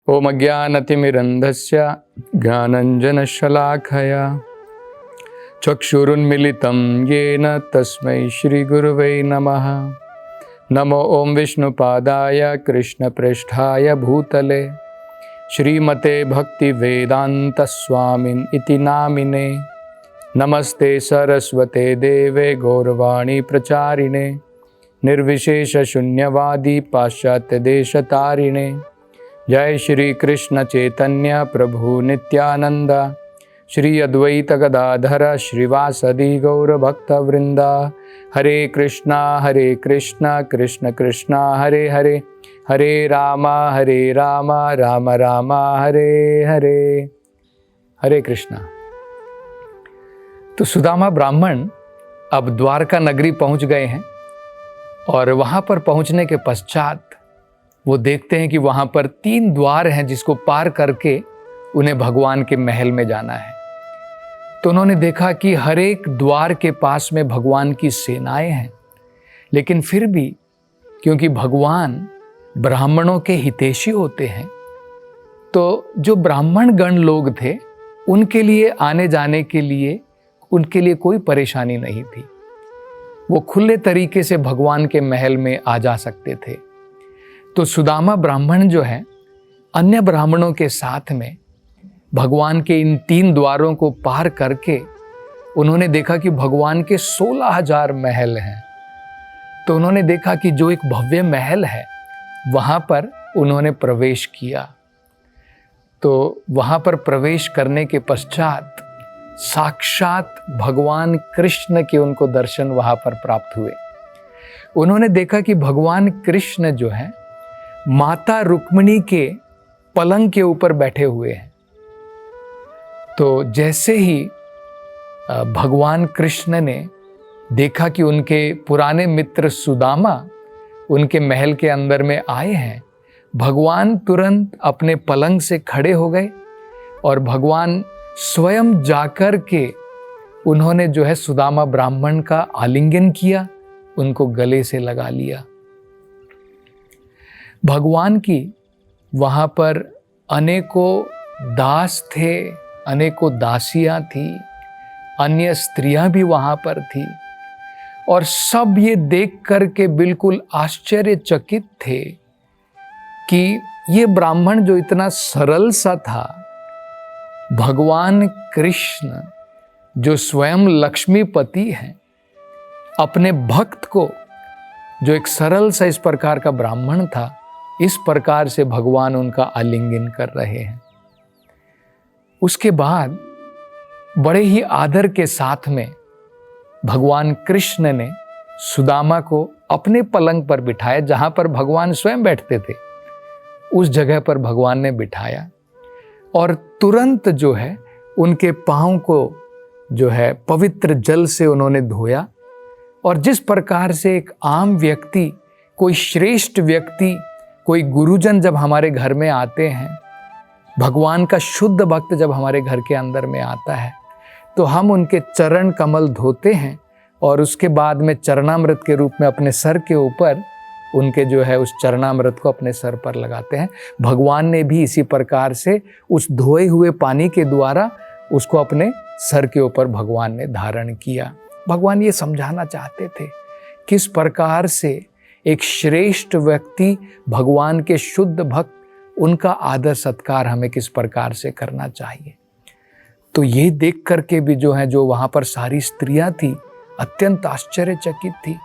ओम अज्ञानतिमिरन्धस्य ज्ञानञ्जनशलाखया चक्षुरुन्मिलितं येन तस्मै श्रीगुरुवे नमः। नमो ओम विष्णुपादाय कृष्णप्रेष्ठाय भूतले श्रीमते भक्तिवेदान्तस्वामिन् इति नामिने। नमस्ते सरस्वते देवे गौरवाणी प्रचारिणे निर्विशेषशून्यवादी पाश्चात्यदेशतारिणे। जय श्री कृष्ण चैतन्य प्रभु नित्यानंद श्री अद्वैत गदाधर श्रीवासदि गौर भक्त वृंदा। हरे कृष्णा कृष्ण कृष्णा हरे हरे, हरे राम राम राम हरे हरे। हरे कृष्णा। तो सुदामा ब्राह्मण अब द्वारका नगरी पहुंच गए हैं और वहां पर पहुंचने के पश्चात वो देखते हैं कि वहां पर 3 द्वार हैं जिसको पार करके उन्हें भगवान के महल में जाना है। तो उन्होंने देखा कि हर एक द्वार के पास में भगवान की सेनाएं हैं, लेकिन फिर भी क्योंकि भगवान ब्राह्मणों के हितैषी होते हैं, तो जो ब्राह्मण गण लोग थे उनके लिए आने जाने के लिए उनके लिए कोई परेशानी नहीं थी। वो खुले तरीके से भगवान के महल में आ जा सकते थे। तो सुदामा ब्राह्मण जो है अन्य ब्राह्मणों के साथ में भगवान के इन 3 द्वारों को पार करके उन्होंने देखा कि भगवान के 16,000 महल हैं। तो उन्होंने देखा कि जो एक भव्य महल है वहाँ पर उन्होंने प्रवेश किया। तो वहाँ पर प्रवेश करने के पश्चात साक्षात भगवान कृष्ण के उनको दर्शन वहाँ पर प्राप्त हुए। उन्होंने देखा कि भगवान कृष्ण जो है माता रुक्मिणी के पलंग के ऊपर बैठे हुए हैं। तो जैसे ही भगवान कृष्ण ने देखा कि उनके पुराने मित्र सुदामा उनके महल के अंदर में आए हैं, भगवान तुरंत अपने पलंग से खड़े हो गए और भगवान स्वयं जाकर के उन्होंने जो है सुदामा ब्राह्मण का आलिंगन किया, उनको गले से लगा लिया। भगवान की वहाँ पर अनेकों दास थे, अनेकों दासियाँ थी, अन्य स्त्रियाँ भी वहाँ पर थी और सब ये देख कर के बिल्कुल आश्चर्यचकित थे कि ये ब्राह्मण जो इतना सरल सा था, भगवान कृष्ण जो स्वयं लक्ष्मीपति हैं, अपने भक्त को जो एक सरल सा इस प्रकार का ब्राह्मण था, इस प्रकार से भगवान उनका आलिंगन कर रहे हैं। उसके बाद बड़े ही आदर के साथ में भगवान कृष्ण ने सुदामा को अपने पलंग पर बिठाया, जहां पर भगवान स्वयं बैठते थे उस जगह पर भगवान ने बिठाया और तुरंत जो है उनके पांव को जो है पवित्र जल से उन्होंने धोया। और जिस प्रकार से एक आम व्यक्ति, कोई श्रेष्ठ व्यक्ति, कोई गुरुजन जब हमारे घर में आते हैं, भगवान का शुद्ध भक्त जब हमारे घर के अंदर में आता है, तो हम उनके चरण कमल धोते हैं और उसके बाद में चरणामृत के रूप में अपने सर के ऊपर उनके जो है उस चरणामृत को अपने सर पर लगाते हैं। भगवान ने भी इसी प्रकार से उस धोए हुए पानी के द्वारा उसको अपने सर के ऊपर भगवान ने धारण किया। भगवान ये समझाना चाहते थे किस प्रकार से एक श्रेष्ठ व्यक्ति, भगवान के शुद्ध भक्त, उनका आदर सत्कार हमें किस प्रकार से करना चाहिए। तो ये देख करके भी जो है, जो वहाँ पर सारी स्त्रियाँ थी, अत्यंत आश्चर्यचकित थी।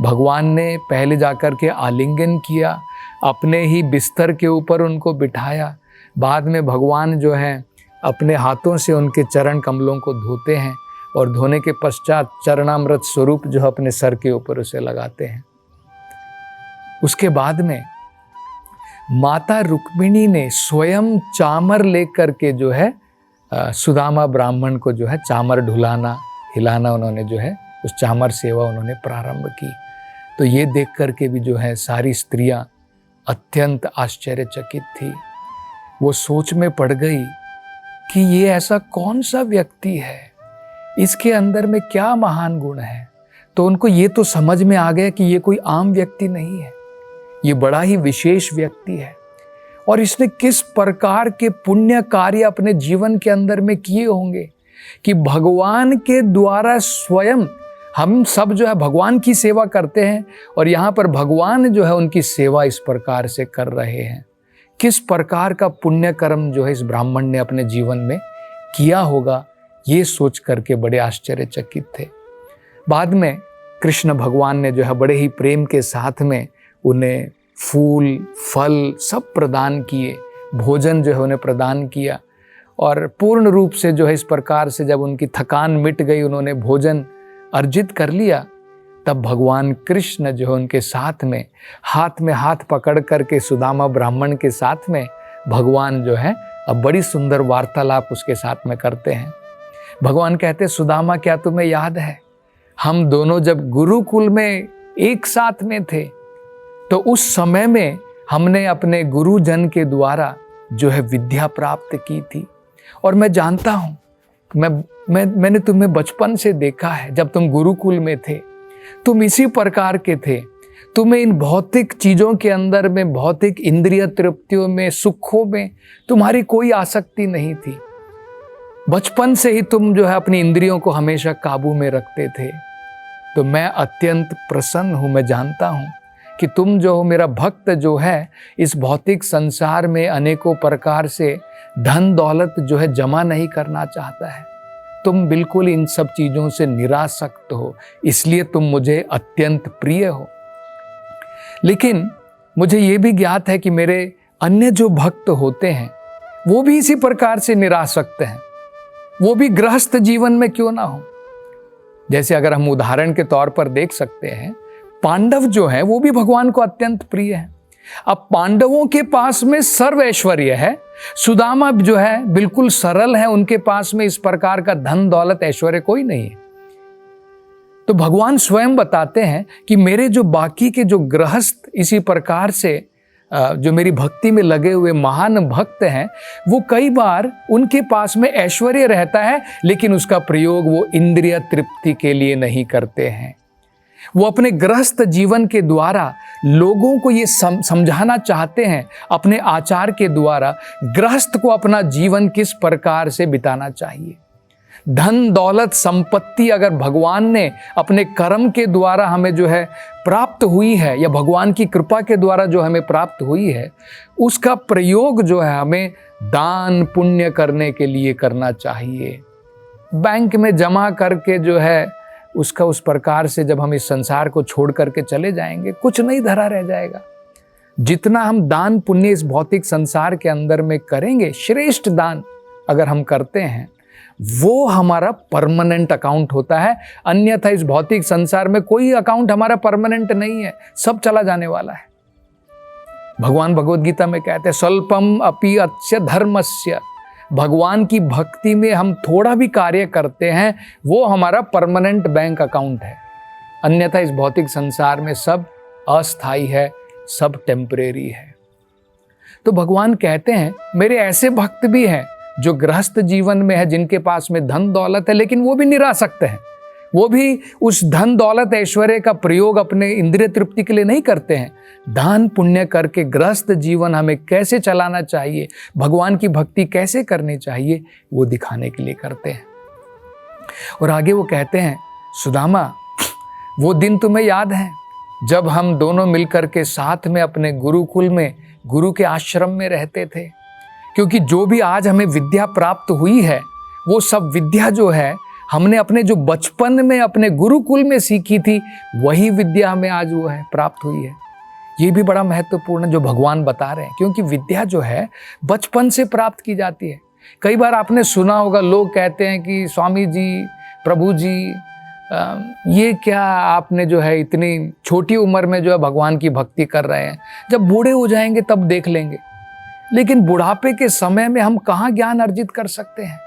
भगवान ने पहले जाकर के आलिंगन किया, अपने ही बिस्तर के ऊपर उनको बिठाया। बाद में भगवान जो है अपने हाथों से उनके चरण कमलों को धोते हैं और धोने के पश्चात चरणामृत स्वरूप जो अपने सर के ऊपर उसे लगाते हैं। उसके बाद में माता रुक्मिणी ने स्वयं चामर लेकर के जो है सुदामा ब्राह्मण को जो है चामर ढुलाना, हिलाना, उन्होंने जो है उस चामर सेवा उन्होंने प्रारंभ की। तो ये देख करके भी जो है सारी स्त्रियां अत्यंत आश्चर्यचकित थी। वो सोच में पड़ गई कि ये ऐसा कौन सा व्यक्ति है, इसके अंदर में क्या महान गुण है। तो उनको ये तो समझ में आ गया कि ये कोई आम व्यक्ति नहीं है, ये बड़ा ही विशेष व्यक्ति है। और इसने किस प्रकार के पुण्य कार्य अपने जीवन के अंदर में किए होंगे कि भगवान के द्वारा स्वयं हम सब जो है भगवान की सेवा करते हैं और यहाँ पर भगवान जो है उनकी सेवा इस प्रकार से कर रहे हैं। किस प्रकार का पुण्य कर्म जो है इस ब्राह्मण ने अपने जीवन में किया होगा, ये सोच करके बड़े आश्चर्यचकित थे। बाद में कृष्ण भगवान ने जो है बड़े ही प्रेम के साथ में उन्हें फूल फल सब प्रदान किए, भोजन जो है उन्हें प्रदान किया और पूर्ण रूप से जो है इस प्रकार से जब उनकी थकान मिट गई, उन्होंने भोजन अर्जित कर लिया, तब भगवान कृष्ण जो है उनके साथ में हाथ पकड़ करके सुदामा ब्राह्मण के साथ में भगवान जो है अब बड़ी सुंदर वार्तालाप उसके साथ में करते हैं। भगवान कहते, सुदामा क्या तुम्हें याद है हम दोनों जब गुरुकुल में एक साथ में थे तो उस समय में हमने अपने गुरुजन के द्वारा जो है विद्या प्राप्त की थी और मैं जानता हूँ मैंने तुम्हें बचपन से देखा है। जब तुम गुरुकुल में थे तुम इसी प्रकार के थे, तुम्हें इन भौतिक चीज़ों के अंदर में, भौतिक इंद्रिय तृप्तियों में, सुखों में तुम्हारी कोई आसक्ति नहीं थी। बचपन से ही तुम जो है अपनी इंद्रियों को हमेशा काबू में रखते थे। तो मैं अत्यंत प्रसन्न हूँ, मैं जानता हूँ कि तुम जो हो मेरा भक्त जो है इस भौतिक संसार में अनेकों प्रकार से धन दौलत जो है जमा नहीं करना चाहता है। तुम बिल्कुल इन सब चीज़ों से निरासक्त हो, इसलिए तुम मुझे अत्यंत प्रिय हो। लेकिन मुझे ये भी ज्ञात है कि मेरे अन्य जो भक्त होते हैं वो भी इसी प्रकार से निरासक्त हैं, वो भी गृहस्थ जीवन में क्यों ना हो। जैसे अगर हम उदाहरण के तौर पर देख सकते हैं, पांडव जो है वो भी भगवान को अत्यंत प्रिय है। अब पांडवों के पास में सर्व ऐश्वर्य है, सुदामा जो है बिल्कुल सरल है, उनके पास में इस प्रकार का धन दौलत ऐश्वर्य कोई नहीं है। तो भगवान स्वयं बताते हैं कि मेरे जो बाकी के जो गृहस्थ इसी प्रकार से जो मेरी भक्ति में लगे हुए महान भक्त हैं, वो कई बार उनके पास में ऐश्वर्य रहता है लेकिन उसका प्रयोग वो इंद्रिय तृप्ति के लिए नहीं करते हैं। वो अपने गृहस्थ जीवन के द्वारा लोगों को ये समझाना चाहते हैं, अपने आचार के द्वारा गृहस्थ को अपना जीवन किस प्रकार से बिताना चाहिए। धन दौलत संपत्ति अगर भगवान ने अपने कर्म के द्वारा हमें जो है प्राप्त हुई है या भगवान की कृपा के द्वारा जो हमें प्राप्त हुई है, उसका प्रयोग जो है हमें दान पुण्य करने के लिए करना चाहिए। बैंक में जमा करके जो है उसका उस प्रकार से जब हम इस संसार को छोड़ करके चले जाएंगे कुछ नहीं धरा रह जाएगा। जितना हम दान पुण्य इस भौतिक संसार के अंदर में करेंगे, श्रेष्ठ दान अगर हम करते हैं, वो हमारा परमानेंट अकाउंट होता है। अन्यथा इस भौतिक संसार में कोई अकाउंट हमारा परमानेंट नहीं है, सब चला जाने वाला है। भगवान भगवद गीता में कहते हैं, स्वल्पम अपि अस्य धर्मस्य। भगवान की भक्ति में हम थोड़ा भी कार्य करते हैं वो हमारा परमानेंट बैंक अकाउंट है। अन्यथा इस भौतिक संसार में सब अस्थायी है, सब टेम्परेरी है। तो भगवान कहते हैं मेरे ऐसे भक्त भी हैं जो गृहस्थ जीवन में है, जिनके पास में धन दौलत है लेकिन वो भी निरासक्त हैं। वो भी उस धन दौलत ऐश्वर्य का प्रयोग अपने इंद्रिय तृप्ति के लिए नहीं करते हैं। दान पुण्य करके गृहस्थ जीवन हमें कैसे चलाना चाहिए, भगवान की भक्ति कैसे करनी चाहिए, वो दिखाने के लिए करते हैं। और आगे वो कहते हैं, सुदामा वो दिन तुम्हें याद है जब हम दोनों मिलकर के साथ में अपने गुरुकुल में गुरु के आश्रम में रहते थे। क्योंकि जो भी आज हमें विद्या प्राप्त हुई है वो सब विद्या जो है हमने अपने जो बचपन में अपने गुरुकुल में सीखी थी, वही विद्या हमें आज वो है प्राप्त हुई है। ये भी बड़ा महत्वपूर्ण जो भगवान बता रहे हैं, क्योंकि विद्या जो है बचपन से प्राप्त की जाती है। कई बार आपने सुना होगा लोग कहते हैं कि स्वामी जी, प्रभु जी, ये क्या आपने जो है इतनी छोटी उम्र में जो है भगवान की भक्ति कर रहे हैं, जब बूढ़े हो जाएंगे तब देख लेंगे। लेकिन बुढ़ापे के समय में हम कहाँ ज्ञान अर्जित कर सकते हैं?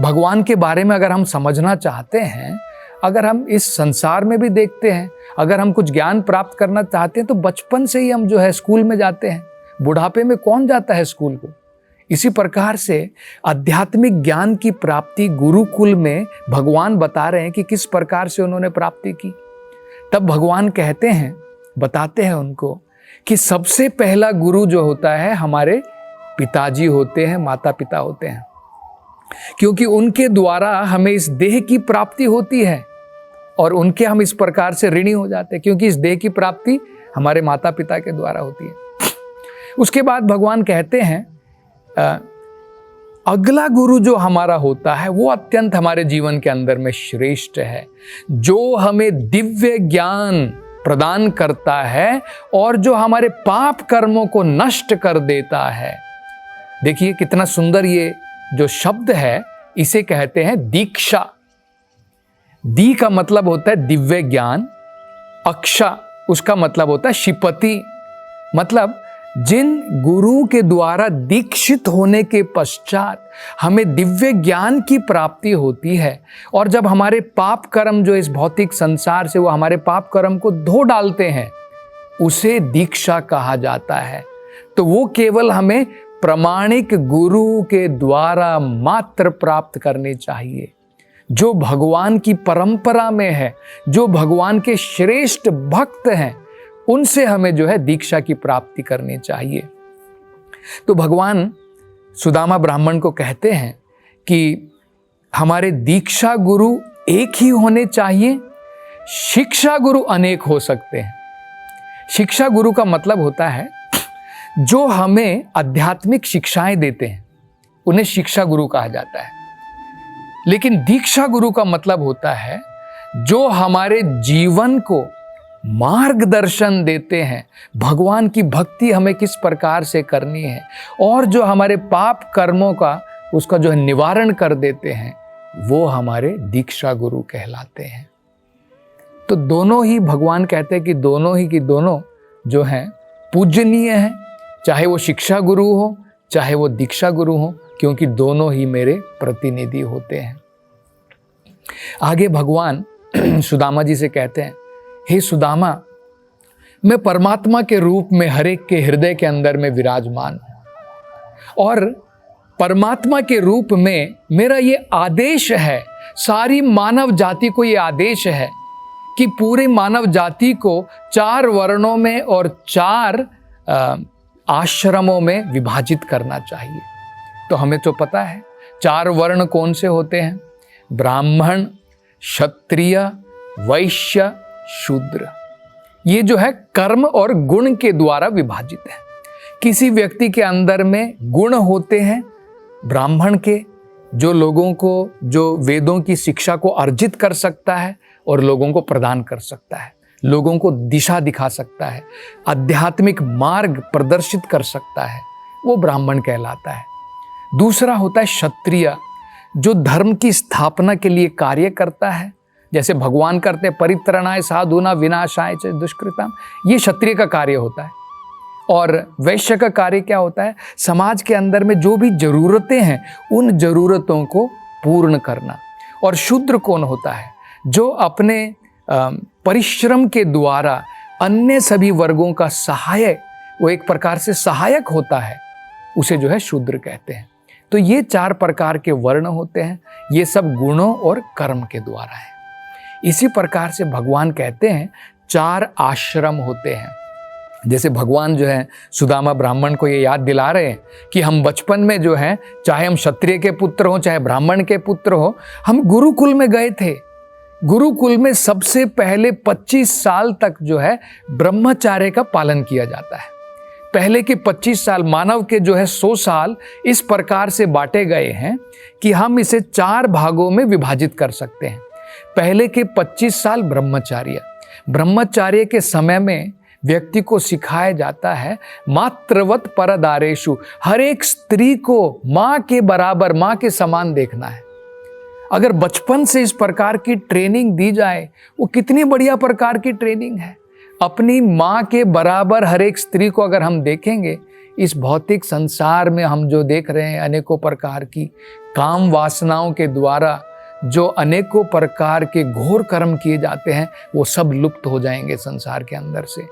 भगवान के बारे में अगर हम समझना चाहते हैं, अगर हम इस संसार में भी देखते हैं, अगर हम कुछ ज्ञान प्राप्त करना चाहते हैं तो बचपन से ही हम जो है स्कूल में जाते हैं। बुढ़ापे में कौन जाता है स्कूल को? इसी प्रकार से आध्यात्मिक ज्ञान की प्राप्ति गुरुकुल में भगवान बता रहे हैं कि किस प्रकार से उन्होंने प्राप्ति की। तब भगवान कहते हैं, बताते हैं उनको कि सबसे पहला गुरु जो होता है हमारे पिताजी होते हैं, माता पिता होते हैं, क्योंकि उनके द्वारा हमें इस देह की प्राप्ति होती है और उनके हम इस प्रकार से ऋणी हो जाते हैं, क्योंकि इस देह की प्राप्ति हमारे माता पिता के द्वारा होती है। उसके बाद भगवान कहते हैं अगला गुरु जो हमारा होता है वो अत्यंत हमारे जीवन के अंदर में श्रेष्ठ है, जो हमें दिव्य ज्ञान प्रदान करता है और जो हमारे पाप कर्मों को नष्ट कर देता है। देखिए कितना सुंदर ये जो शब्द है, इसे कहते हैं दीक्षा। दी का मतलब होता है दिव्य ज्ञान, अक्षा उसका मतलब होता है शिपति, मतलब जिन गुरु के द्वारा दीक्षित होने के पश्चात हमें दिव्य ज्ञान की प्राप्ति होती है और जब हमारे पाप कर्म जो इस भौतिक संसार से वो हमारे पाप कर्म को धो डालते हैं, उसे दीक्षा कहा जाता है। तो वो केवल हमें प्रामाणिक गुरु के द्वारा मात्र प्राप्त करनी चाहिए, जो भगवान की परंपरा में है, जो भगवान के श्रेष्ठ भक्त हैं, उनसे हमें जो है दीक्षा की प्राप्ति करनी चाहिए। तो भगवान सुदामा ब्राह्मण को कहते हैं कि हमारे दीक्षा गुरु एक ही होने चाहिए, शिक्षा गुरु अनेक हो सकते हैं। शिक्षा गुरु का मतलब होता है जो हमें आध्यात्मिक शिक्षाएं देते हैं, उन्हें शिक्षा गुरु कहा जाता है। लेकिन दीक्षा गुरु का मतलब होता है जो हमारे जीवन को मार्गदर्शन देते हैं, भगवान की भक्ति हमें किस प्रकार से करनी है और जो हमारे पाप कर्मों का उसका जो है निवारण कर देते हैं, वो हमारे दीक्षा गुरु कहलाते हैं। तो दोनों ही भगवान कहते हैं कि दोनों जो हैं पूजनीय हैं, चाहे वो शिक्षा गुरु हो चाहे वो दीक्षा गुरु हो, क्योंकि दोनों ही मेरे प्रतिनिधि होते हैं। आगे भगवान सुदामा जी से कहते हैं, हे सुदामा, मैं परमात्मा के रूप में हर एक के हृदय के अंदर में विराजमान हूं और परमात्मा के रूप में मेरा ये आदेश है, सारी मानव जाति को ये आदेश है कि पूरे मानव जाति को 4 वर्णों में और 4 आश्रमों में विभाजित करना चाहिए। तो हमें तो पता है 4 वर्ण कौन से होते हैं, ब्राह्मण, क्षत्रिय, वैश्य, शूद्र। ये जो है कर्म और गुण के द्वारा विभाजित है। किसी व्यक्ति के अंदर में गुण होते हैं ब्राह्मण के, जो लोगों को जो वेदों की शिक्षा को अर्जित कर सकता है और लोगों को प्रदान कर सकता है, लोगों को दिशा दिखा सकता है, आध्यात्मिक मार्ग प्रदर्शित कर सकता है, वो ब्राह्मण कहलाता है। दूसरा होता है क्षत्रिय, जो धर्म की स्थापना के लिए कार्य करता है, जैसे भगवान करते हैं परित्रणाय साधुना विनाशाय च दुष्कृताम, ये क्षत्रिय का कार्य होता है। और वैश्य का कार्य क्या होता है, समाज के अंदर में जो भी जरूरतें हैं उन जरूरतों को पूर्ण करना। और शूद्र कौन होता है, जो अपने परिश्रम के द्वारा अन्य सभी वर्गों का सहायक, वो एक प्रकार से सहायक होता है, उसे जो है शूद्र कहते हैं। तो ये 4 प्रकार के वर्ण होते हैं, ये सब गुणों और कर्म के द्वारा है। इसी प्रकार से भगवान कहते हैं 4 आश्रम होते हैं। जैसे भगवान जो है सुदामा ब्राह्मण को ये याद दिला रहे हैं कि हम बचपन में जो है, चाहे हम क्षत्रिय के पुत्र हो चाहे ब्राह्मण के पुत्र हो, हम गुरुकुल में गए थे। गुरुकुल में सबसे पहले 25 साल तक जो है ब्रह्मचार्य का पालन किया जाता है। पहले के 25 साल मानव के जो है 100 साल इस प्रकार से बांटे गए हैं कि हम इसे 4 भागों में विभाजित कर सकते हैं। पहले के 25 साल ब्रह्मचार्य के समय में व्यक्ति को सिखाया जाता है मातृवत परदारेषु, हर एक स्त्री को माँ के बराबर, माँ के समान देखना है। अगर बचपन से इस प्रकार की ट्रेनिंग दी जाए, वो कितनी बढ़िया प्रकार की ट्रेनिंग है। अपनी माँ के बराबर हर एक स्त्री को अगर हम देखेंगे, इस भौतिक संसार में हम जो देख रहे हैं अनेकों प्रकार की काम वासनाओं के द्वारा जो अनेकों प्रकार के घोर कर्म किए जाते हैं, वो सब लुप्त हो जाएंगे संसार के अंदर से।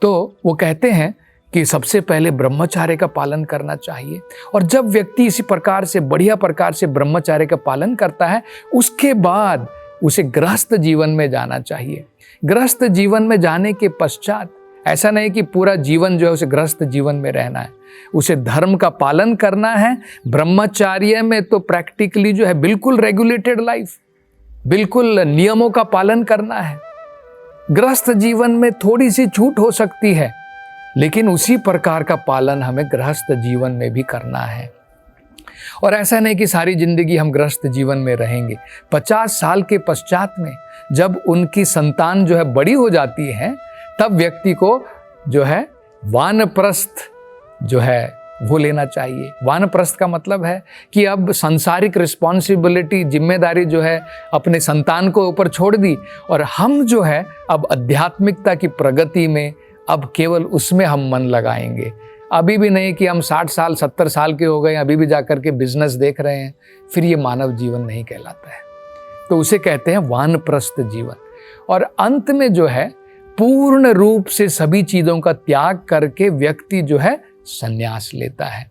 तो वो कहते हैं कि सबसे पहले ब्रह्मचार्य का पालन करना चाहिए। और जब व्यक्ति इसी प्रकार से बढ़िया प्रकार से ब्रह्मचार्य का पालन करता है, उसके बाद उसे गृहस्थ जीवन में जाना चाहिए। गृहस्थ जीवन में जाने के पश्चात ऐसा नहीं कि पूरा जीवन जो है उसे गृहस्थ जीवन में रहना है, उसे धर्म का पालन करना है। ब्रह्मचार्य में तो प्रैक्टिकली जो है बिल्कुल रेगुलेटेड लाइफ, बिल्कुल नियमों का पालन करना है। गृहस्थ जीवन में थोड़ी सी छूट हो सकती है, लेकिन उसी प्रकार का पालन हमें गृहस्थ जीवन में भी करना है। और ऐसा नहीं कि सारी जिंदगी हम गृहस्थ जीवन में रहेंगे। 50 साल के पश्चात में जब उनकी संतान जो है बड़ी हो जाती है, तब व्यक्ति को जो है वानप्रस्थ जो है वो लेना चाहिए। वानप्रस्थ का मतलब है कि अब सांसारिक रिस्पॉन्सिबिलिटी, जिम्मेदारी जो है अपने संतान को ऊपर छोड़ दी, और हम जो है अब आध्यात्मिकता की प्रगति में अब केवल उसमें हम मन लगाएंगे। अभी भी नहीं कि हम 60 साल 70 साल के हो गए, अभी भी जाकर के बिजनेस देख रहे हैं, फिर ये मानव जीवन नहीं कहलाता है। तो उसे कहते हैं वानप्रस्थ जीवन। और अंत में जो है पूर्ण रूप से सभी चीज़ों का त्याग करके व्यक्ति जो है संन्यास लेता है।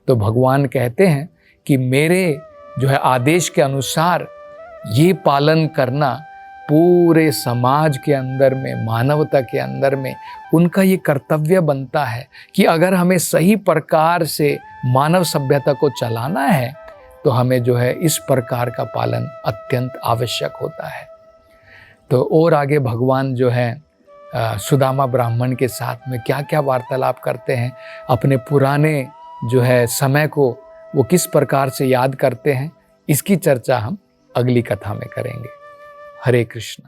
तो भगवान कहते हैं कि मेरे जो है आदेश के अनुसार ये पालन करना पूरे समाज के अंदर में, मानवता के अंदर में उनका ये कर्तव्य बनता है कि अगर हमें सही प्रकार से मानव सभ्यता को चलाना है तो हमें जो है इस प्रकार का पालन अत्यंत आवश्यक होता है। तो और आगे भगवान जो है सुदामा ब्राह्मण के साथ में क्या क्या वार्तालाप करते हैं, अपने पुराने जो है समय को वो किस प्रकार से याद करते हैं, इसकी चर्चा हम अगली कथा में करेंगे। हरे कृष्ण।